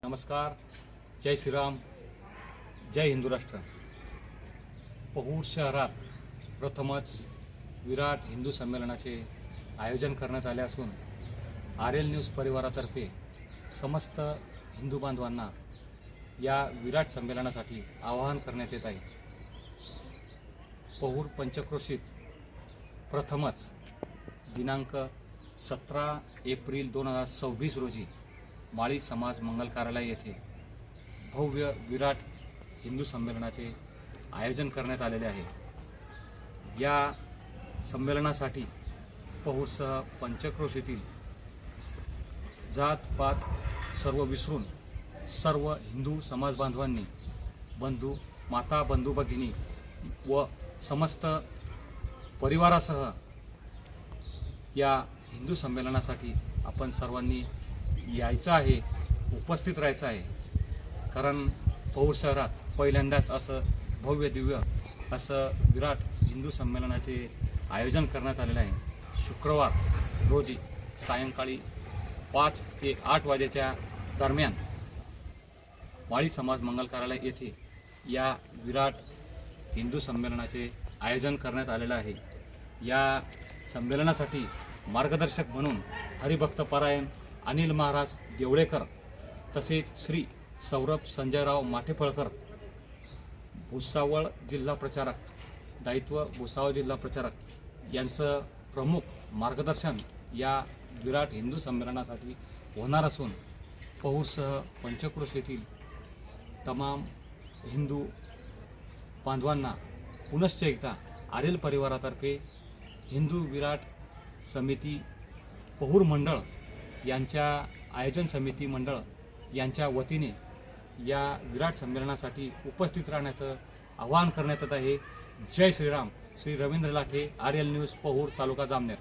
नमस्कार, जय श्रीराम, जय हिंदू राष्ट्र। पहूर शहरात प्रथमच विराट हिंदू संमेलनाचे आयोजन करण्यात आले असून आरएल न्यूज परिवारातर्फे समस्त हिंदू बांधवांना या विराट संमेलनासाठी आवाहन करण्यात येत आहे। पहूर पंचक्रोशीत प्रथमच दिनांक 17 एप्रिल 2026 रोजी माळी समाज मंगल कार्यालय येथे भव्य विराट हिंदू संमेलनाचे आयोजन करण्यात आलेले आहे। या संमेलनासाठी पहूरसह पंचक्रोशीतील जात पात सर्व विसरून सर्व हिंदू समाज बांधवांनी बंधू माता बंधू भगिनी व समस्त परिवारासह या हिंदू संमेलनासाठी आपण सर्वांनी यायचं आहे, उपस्थित राहायचं आहे। कारण पहूर शहरात पहिल्यांदाच असं भव्य दिव्य असं विराट हिंदू संमेलनाचे आयोजन करण्यात आलेलं आहे। शुक्रवार रोजी सायंकाळी 5 ते 8 वाजेच्या दरम्यान माळी समाज मंगल कार्यालय येथे या विराट हिंदू संमेलनाचे आयोजन करण्यात आलेलं आहे। या संमेलनासाठी मार्गदर्शक म्हणून हरिभक्त परायण अनिल महाराज देवळेकर तसेच श्री सौरभ संजयराव माठेफळकर भुसावळ जिल्हा प्रचारक दायित्व भुसावळ जिल्हा प्रचारक यांचं प्रमुख मार्गदर्शन या विराट हिंदू संमेलनासाठी होणार असून पहूरसह पंचक्रोशीतील तमाम हिंदू बांधवांना पुनश्च एकदा आरेल परिवारातर्फे हिंदू विराट समिती पहूर मंडळ यांच्या आयोजन समिती मंडळ यांच्या वतीने या विराट संमेलनासाठी उपस्थित राहण्याचं आवाहन करण्यात येत आहे। जय श्रीराम। श्री रवींद्र लाठे, आरएल न्यूज, पहूर, तालुका जामनेर।